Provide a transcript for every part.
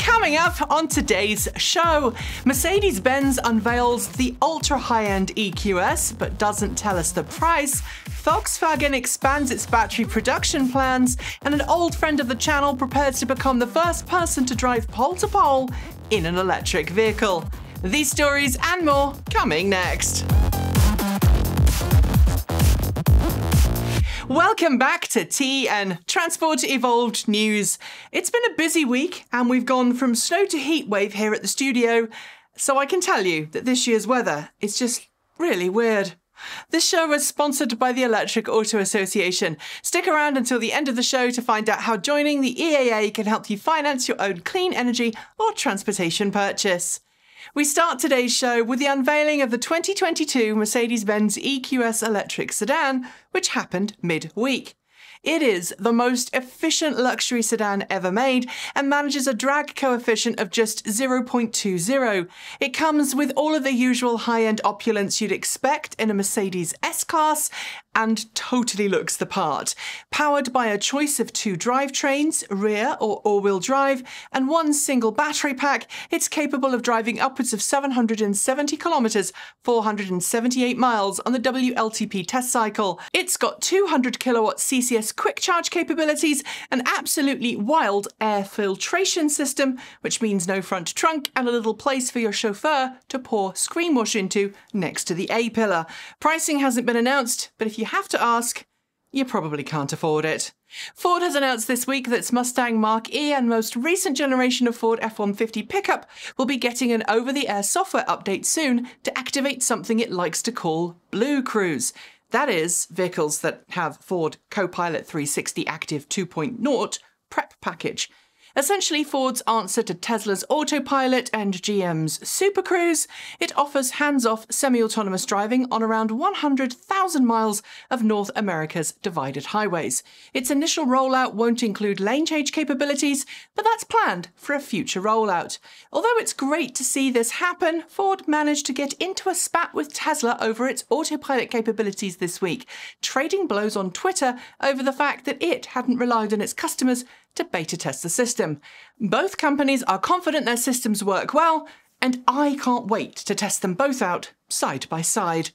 Coming up on today's show, Mercedes-Benz unveils the ultra-high-end EQS but doesn't tell us the price, Volkswagen expands its battery production plans, and an old friend of the channel prepares to become the first person to drive pole-to-pole in an electric vehicle. These stories and more coming next. Welcome back to Tea and Transport Evolved News. It's been a busy week and we've gone from snow to heatwave here at the studio, so I can tell you that this year's weather is just really weird. This show is sponsored by the Electric Auto Association. Stick around until the end of the show to find out how joining the EAA can help you finance your own clean energy or transportation purchase. We start today's show with the unveiling of the 2022 Mercedes-Benz EQS electric sedan, which happened mid-week. It is the most efficient luxury sedan ever made and manages a drag coefficient of just 0.20. It comes with all of the usual high-end opulence you'd expect in a Mercedes S-Class and totally looks the part. Powered by a choice of two drivetrains, rear or all-wheel drive, and one single battery pack, it's capable of driving upwards of 770 kilometers, 478 miles on the WLTP test cycle. It's got 200 kilowatt CCS quick charge capabilities, an absolutely wild air filtration system, which means no front trunk and a little place for your chauffeur to pour screen wash into next to the A-pillar. Pricing hasn't been announced, but if you have to ask, you probably can't afford it. Ford has announced this week that its Mustang Mach E and most recent generation of Ford F-150 pickup will be getting an over-the-air software update soon to activate something it likes to call BlueCruise. That is, vehicles that have Ford Copilot 360 Active 2.0 prep package. Essentially Ford's answer to Tesla's Autopilot and GM's SuperCruise, it offers hands-off semi-autonomous driving on around 100,000 miles of North America's divided highways. Its initial rollout won't include lane change capabilities, but that's planned for a future rollout. Although it's great to see this happen, Ford managed to get into a spat with Tesla over its Autopilot capabilities this week, trading blows on Twitter over the fact that it hadn't relied on its customers to beta test the system. Both companies are confident their systems work well, and I can't wait to test them both out side by side.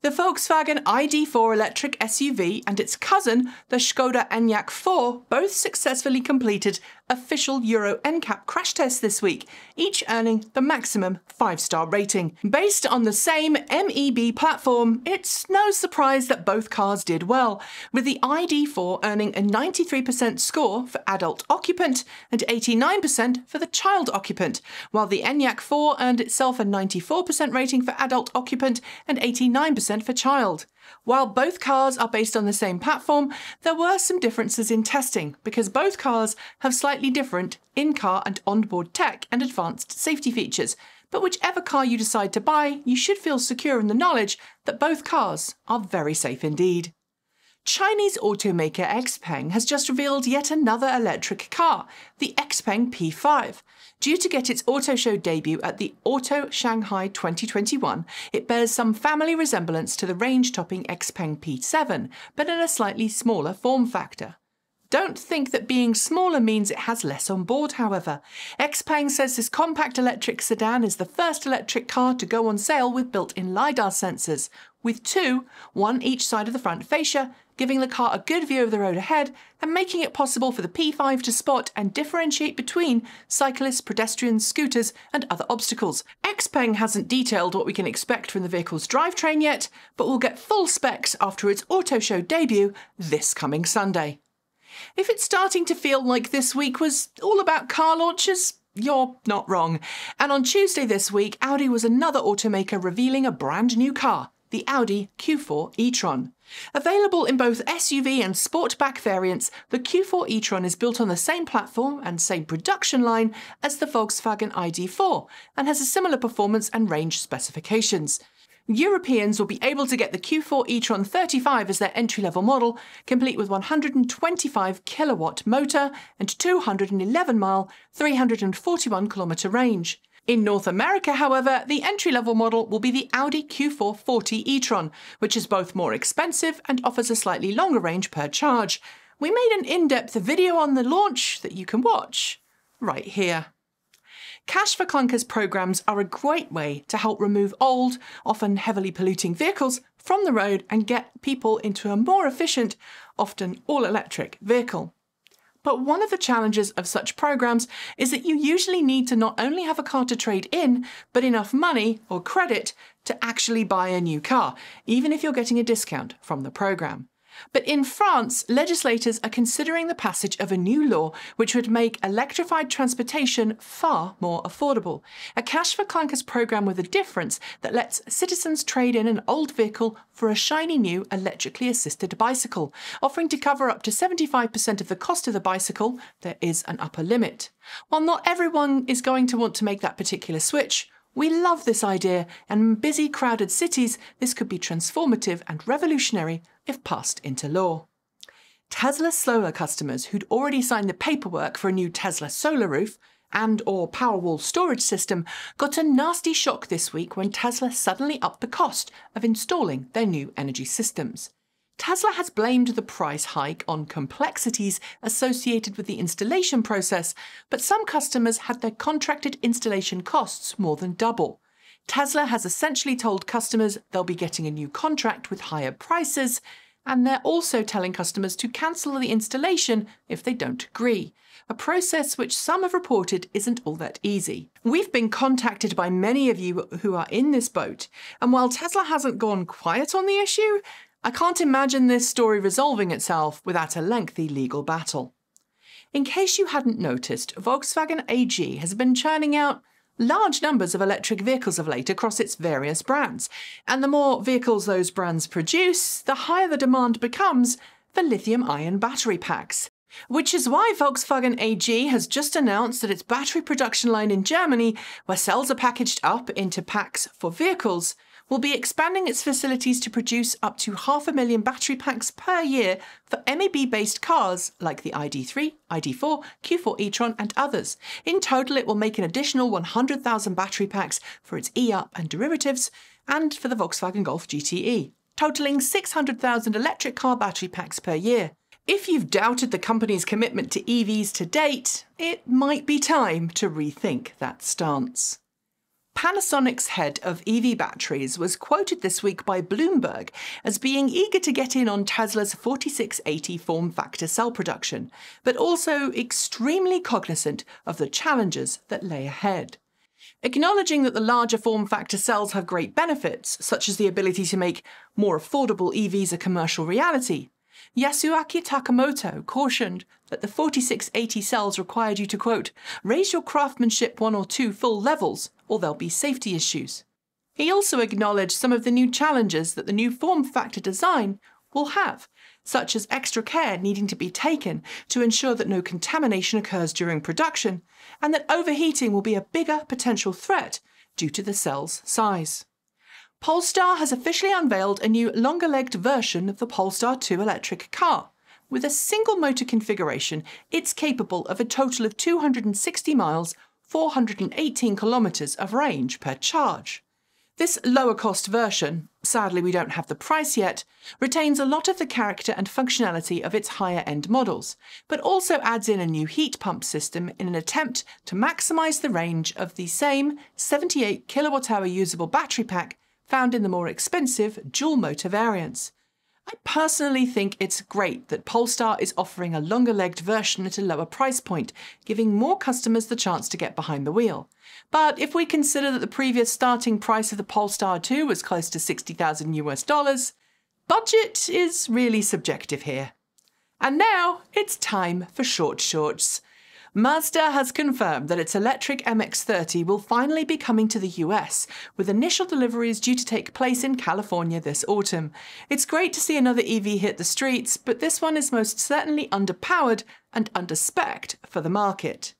The Volkswagen ID.4 electric SUV and its cousin, the Skoda Enyaq 4, both successfully completed official Euro NCAP crash tests this week, each earning the maximum 5-star rating. Based on the same MEB platform, it's no surprise that both cars did well, with the ID.4 earning a 93% score for adult occupant and 89% for the child occupant, while the Enyaq 4 earned itself a 94% rating for adult occupant and 89% for child. While both cars are based on the same platform, there were some differences in testing because both cars have slightly different in-car and onboard tech and advanced safety features. But whichever car you decide to buy, you should feel secure in the knowledge that both cars are very safe indeed. Chinese automaker Xpeng has just revealed yet another electric car, the Xpeng P5. Due to get its auto show debut at the Auto Shanghai 2021, it bears some family resemblance to the range-topping Xpeng P7, but in a slightly smaller form factor. Don't think that being smaller means it has less on board, however. Xpeng says this compact electric sedan is the first electric car to go on sale with built-in LIDAR sensors, with two, one each side of the front fascia, giving the car a good view of the road ahead and making it possible for the P5 to spot and differentiate between cyclists, pedestrians, scooters and other obstacles. Xpeng hasn't detailed what we can expect from the vehicle's drivetrain yet, but we'll get full specs after its auto show debut this coming Sunday. If it's starting to feel like this week was all about car launches, you're not wrong. And on Tuesday this week, Audi was another automaker revealing a brand new car, the Audi Q4 e-tron. Available in both SUV and Sportback variants, the Q4 e-tron is built on the same platform and same production line as the Volkswagen ID.4 and has a similar performance and range specifications. Europeans will be able to get the Q4 e-tron 35 as their entry-level model, complete with 125 kilowatt motor and 211-mile, 341-kilometer range. In North America, however, the entry-level model will be the Audi Q4 40 e-tron, which is both more expensive and offers a slightly longer range per charge. We made an in-depth video on the launch that you can watch right here. Cash for Clunkers programs are a great way to help remove old, often heavily polluting vehicles from the road and get people into a more efficient, often all-electric vehicle. But one of the challenges of such programs is that you usually need to not only have a car to trade in, but enough money or credit to actually buy a new car, even if you're getting a discount from the program. But in France, legislators are considering the passage of a new law which would make electrified transportation far more affordable. A Cash for Clunkers program with a difference that lets citizens trade in an old vehicle for a shiny new electrically assisted bicycle, offering to cover up to 75% of the cost of the bicycle. There is an upper limit. While not everyone is going to want to make that particular switch, we love this idea, and in busy, crowded cities, this could be transformative and revolutionary if passed into law. Tesla solar customers who'd already signed the paperwork for a new Tesla solar roof and/or Powerwall storage system got a nasty shock this week when Tesla suddenly upped the cost of installing their new energy systems. Tesla has blamed the price hike on complexities associated with the installation process, but some customers had their contracted installation costs more than double. Tesla has essentially told customers they'll be getting a new contract with higher prices, and they're also telling customers to cancel the installation if they don't agree, a process which some have reported isn't all that easy. We've been contacted by many of you who are in this boat, and while Tesla hasn't gone quiet on the issue, I can't imagine this story resolving itself without a lengthy legal battle. In case you hadn't noticed, Volkswagen AG has been churning out large numbers of electric vehicles of late across its various brands, and the more vehicles those brands produce, the higher the demand becomes for lithium-ion battery packs. Which is why Volkswagen AG has just announced that its battery production line in Germany, where cells are packaged up into packs for vehicles, will be expanding its facilities to produce up to 500,000 battery packs per year for MEB-based cars like the ID3, ID4, Q4 e-tron and others. In total, it will make an additional 100,000 battery packs for its e-up and derivatives and for the Volkswagen Golf GTE, totaling 600,000 electric car battery packs per year. If you've doubted the company's commitment to EVs to date, it might be time to rethink that stance. Panasonic's head of EV batteries was quoted this week by Bloomberg as being eager to get in on Tesla's 4680 form factor cell production, but also extremely cognizant of the challenges that lay ahead. Acknowledging that the larger form factor cells have great benefits, such as the ability to make more affordable EVs a commercial reality, Yasuaki Takamoto cautioned that the 4680 cells required you to, quote, raise your craftsmanship 1 or 2 full levels, or there'll be safety issues. He also acknowledged some of the new challenges that the new form factor design will have, such as extra care needing to be taken to ensure that no contamination occurs during production, and that overheating will be a bigger potential threat due to the cell's size. Polestar has officially unveiled a new longer-legged version of the Polestar 2 electric car. With a single motor configuration, it's capable of a total of 260 miles, 418 kilometres of range per charge. This lower-cost version, sadly we don't have the price yet, retains a lot of the character and functionality of its higher-end models, but also adds in a new heat pump system in an attempt to maximise the range of the same 78 kWh usable battery pack found in the more expensive dual-motor variants. I personally think it's great that Polestar is offering a longer-legged version at a lower price point, giving more customers the chance to get behind the wheel. But if we consider that the previous starting price of the Polestar 2 was close to $60,000, budget is really subjective here. And now it's time for short shorts. Mazda has confirmed that its electric MX-30 will finally be coming to the US, with initial deliveries due to take place in California this autumn. It's great to see another EV hit the streets, but this one is most certainly underpowered and underspecced for the market.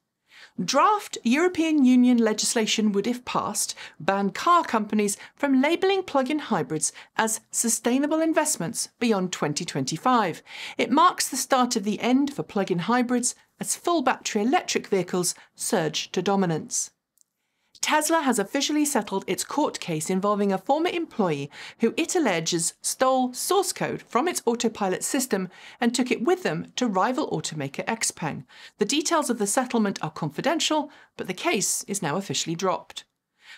Draft European Union legislation would, if passed, ban car companies from labelling plug-in hybrids as sustainable investments beyond 2025. It marks the start of the end for plug-in hybrids as full battery electric vehicles surge to dominance. Tesla has officially settled its court case involving a former employee who it alleges stole source code from its autopilot system and took it with them to rival automaker Xpeng. The details of the settlement are confidential, but the case is now officially dropped.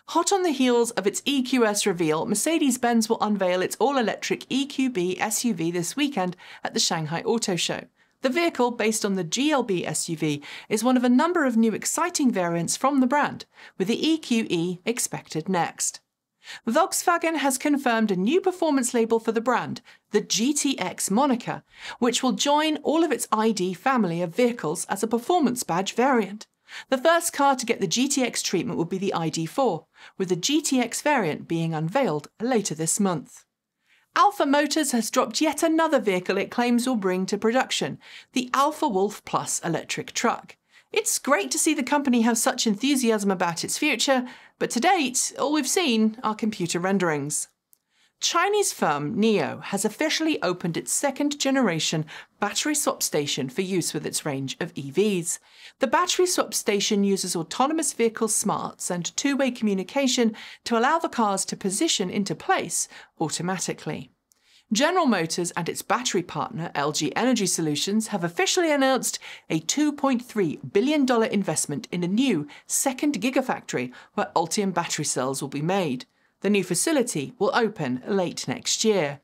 Hot on the heels of its EQS reveal, Mercedes-Benz will unveil its all-electric EQB SUV this weekend at the Shanghai Auto Show. The vehicle, based on the GLB SUV, is one of a number of new exciting variants from the brand, with the EQE expected next. Volkswagen has confirmed a new performance label for the brand, the GTX moniker, which will join all of its ID family of vehicles as a performance badge variant. The first car to get the GTX treatment will be the ID.4, with the GTX variant being unveiled later this month. Alpha Motors has dropped yet another vehicle it claims will bring to production, the Alpha Wolf Plus electric truck. It's great to see the company have such enthusiasm about its future, but to date, all we've seen are computer renderings. Chinese firm NIO has officially opened its second-generation battery swap station for use with its range of EVs. The battery swap station uses autonomous vehicle smarts and two-way communication to allow the cars to position into place automatically. General Motors and its battery partner, LG Energy Solutions, have officially announced a $2.3 billion investment in a new second gigafactory where Ultium battery cells will be made. The new facility will open late next year.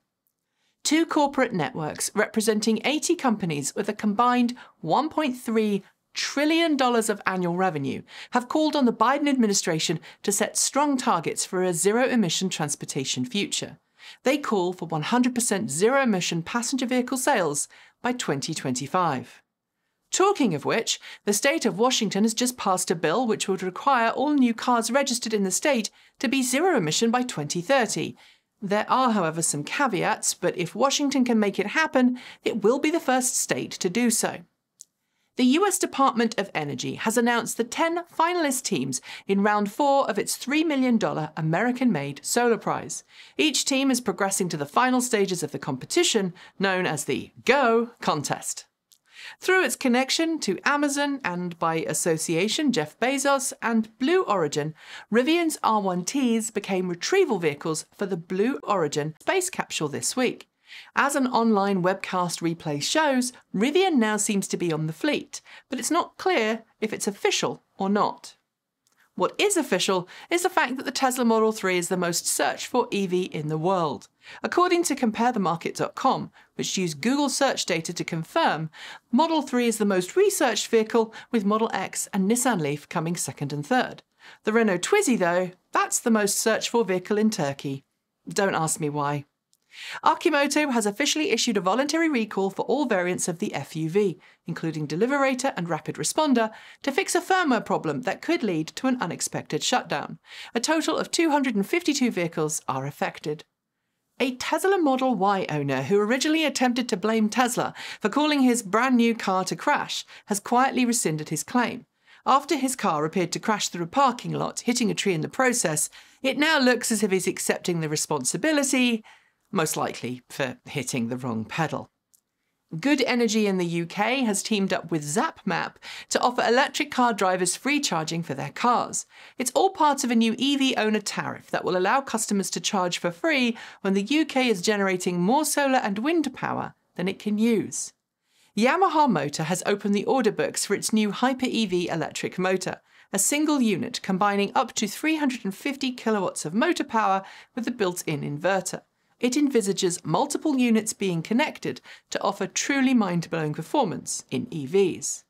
Two corporate networks representing 80 companies with a combined $1.3 trillion of annual revenue have called on the Biden administration to set strong targets for a zero-emission transportation future. They call for 100% zero-emission passenger vehicle sales by 2025. Talking of which, the state of Washington has just passed a bill which would require all new cars registered in the state to be zero-emission by 2030. There are, however, some caveats, but if Washington can make it happen, it will be the first state to do so. The US Department of Energy has announced the 10 finalist teams in round 4 of its $3 million American-made solar prize. Each team is progressing to the final stages of the competition, known as the Go contest. Through its connection to Amazon and, by association, Jeff Bezos and Blue Origin, Rivian's R1Ts became retrieval vehicles for the Blue Origin space capsule this week. As an online webcast replay shows, Rivian now seems to be on the fleet, but it's not clear if it's official or not. What is official is the fact that the Tesla Model 3 is the most searched for EV in the world. According to CompareTheMarket.com, which used Google search data to confirm, Model 3 is the most researched vehicle, with Model X and Nissan Leaf coming second and third. The Renault Twizy, though, that's the most searched for vehicle in Turkey. Don't ask me why. Arcimoto has officially issued a voluntary recall for all variants of the FUV, including Deliverator and Rapid Responder, to fix a firmware problem that could lead to an unexpected shutdown. A total of 252 vehicles are affected. A Tesla Model Y owner who originally attempted to blame Tesla for calling his brand new car to crash has quietly rescinded his claim. After his car appeared to crash through a parking lot, hitting a tree in the process, it now looks as if he's accepting the responsibility, most likely for hitting the wrong pedal. Good Energy in the UK has teamed up with ZapMap to offer electric car drivers free charging for their cars. It's all part of a new EV owner tariff that will allow customers to charge for free when the UK is generating more solar and wind power than it can use. Yamaha Motor has opened the order books for its new Hyper EV electric motor, a single unit combining up to 350 kilowatts of motor power with a built-in inverter. It envisages multiple units being connected to offer truly mind-blowing performance in EVs.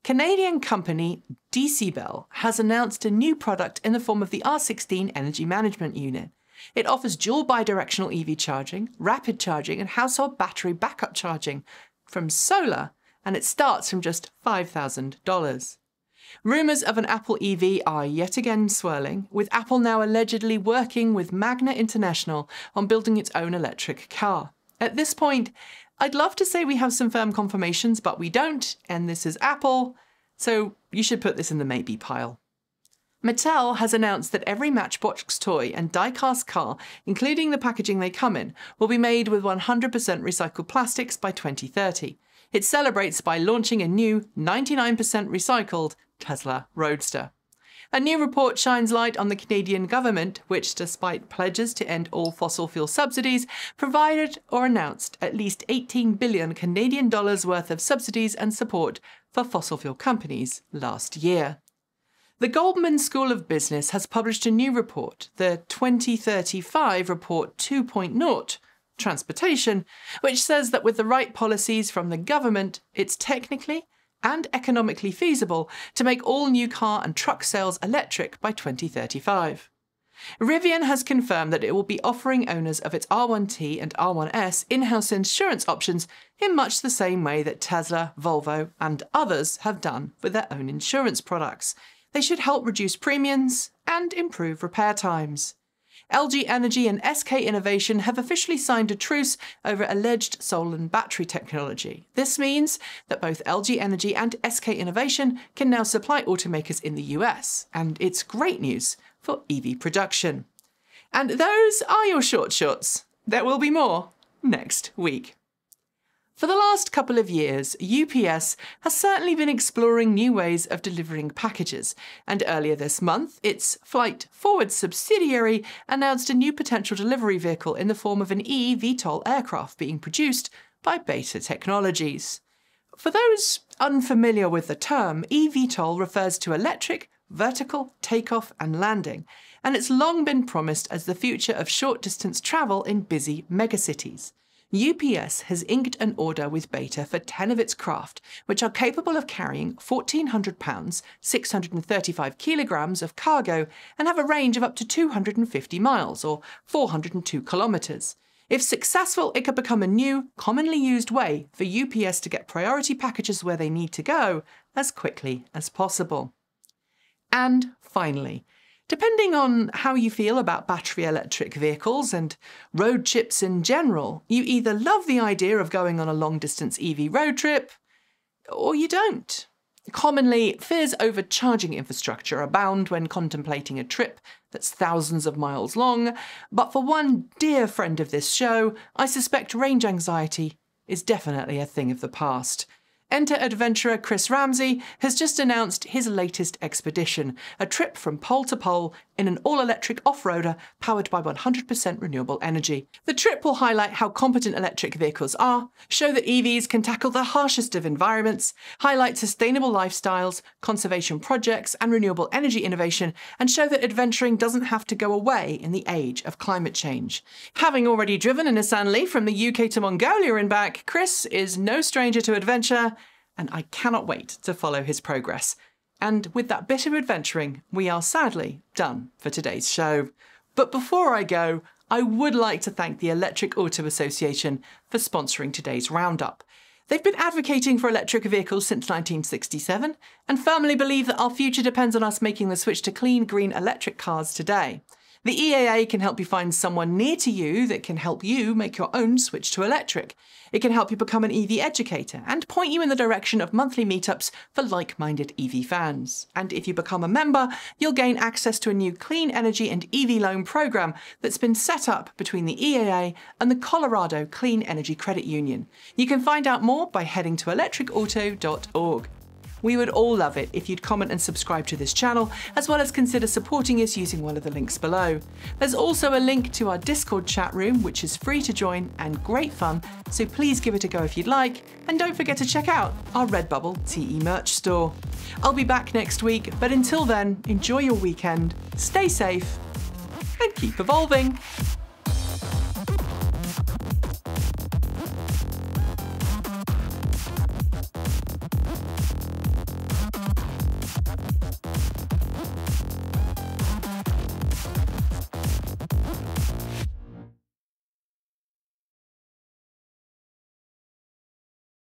Canadian company Decibel has announced a new product in the form of the R16 Energy Management Unit. It offers dual bidirectional EV charging, rapid charging and household battery backup charging from solar, and it starts from just $5,000. Rumours of an Apple EV are yet again swirling, with Apple now allegedly working with Magna International on building its own electric car. At this point, I'd love to say we have some firm confirmations, but we don't, and this is Apple, so you should put this in the maybe pile. Mattel has announced that every Matchbox toy and die-cast car, including the packaging they come in, will be made with 100% recycled plastics by 2030. It celebrates by launching a new 99% recycled Tesla Roadster. A new report shines light on the Canadian government, which, despite pledges to end all fossil fuel subsidies, provided or announced at least 18 billion Canadian dollars worth of subsidies and support for fossil fuel companies last year. The Goldman School of Business has published a new report, the 2035 Report 2.0, Transportation, which says that with the right policies from the government, it's technically and economically feasible to make all new car and truck sales electric by 2035. Rivian has confirmed that it will be offering owners of its R1T and R1S in-house insurance options in much the same way that Tesla, Volvo and others have done with their own insurance products. They should help reduce premiums and improve repair times. LG Energy and SK Innovation have officially signed a truce over alleged stolen battery technology. This means that both LG Energy and SK Innovation can now supply automakers in the US, and it's great news for EV production. And those are your shorts. There will be more next week. For the last couple of years, UPS has certainly been exploring new ways of delivering packages, and earlier this month, its Flight Forward subsidiary announced a new potential delivery vehicle in the form of an eVTOL aircraft being produced by Beta Technologies. For those unfamiliar with the term, eVTOL refers to electric, vertical, takeoff and landing, and it's long been promised as the future of short-distance travel in busy megacities. UPS has inked an order with Beta for 10 of its craft, which are capable of carrying 1,400 pounds, 635 kilograms of cargo, and have a range of up to 250 miles, or 402 kilometres. If successful, it could become a new, commonly used way for UPS to get priority packages where they need to go as quickly as possible. And finally, depending on how you feel about battery electric vehicles and road trips in general, you either love the idea of going on a long-distance EV road trip, or you don't. Commonly, fears over charging infrastructure abound when contemplating a trip that's thousands of miles long, but for one dear friend of this show, I suspect range anxiety is definitely a thing of the past. Enter adventurer Chris Ramsey has just announced his latest expedition, a trip from pole to pole in an all-electric off-roader powered by 100% renewable energy. The trip will highlight how competent electric vehicles are, show that EVs can tackle the harshest of environments, highlight sustainable lifestyles, conservation projects and renewable energy innovation, and show that adventuring doesn't have to go away in the age of climate change. Having already driven a Nissan Leaf from the UK to Mongolia and back, Chris is no stranger to adventure, and I cannot wait to follow his progress. And with that bit of adventuring, we are sadly done for today's show. But before I go, I would like to thank the Electric Auto Association for sponsoring today's roundup. They've been advocating for electric vehicles since 1967 and firmly believe that our future depends on us making the switch to clean, green electric cars today. The EAA can help you find someone near to you that can help you make your own switch to electric. It can help you become an EV educator and point you in the direction of monthly meetups for like-minded EV fans. And if you become a member, you'll gain access to a new clean energy and EV loan program that's been set up between the EAA and the Colorado Clean Energy Credit Union. You can find out more by heading to electricauto.org. We would all love it if you'd comment and subscribe to this channel, as well as consider supporting us using one of the links below. There's also a link to our Discord chat room, which is free to join and great fun, so please give it a go if you'd like, and don't forget to check out our Redbubble TE merch store. I'll be back next week, but until then, enjoy your weekend, stay safe, and keep evolving.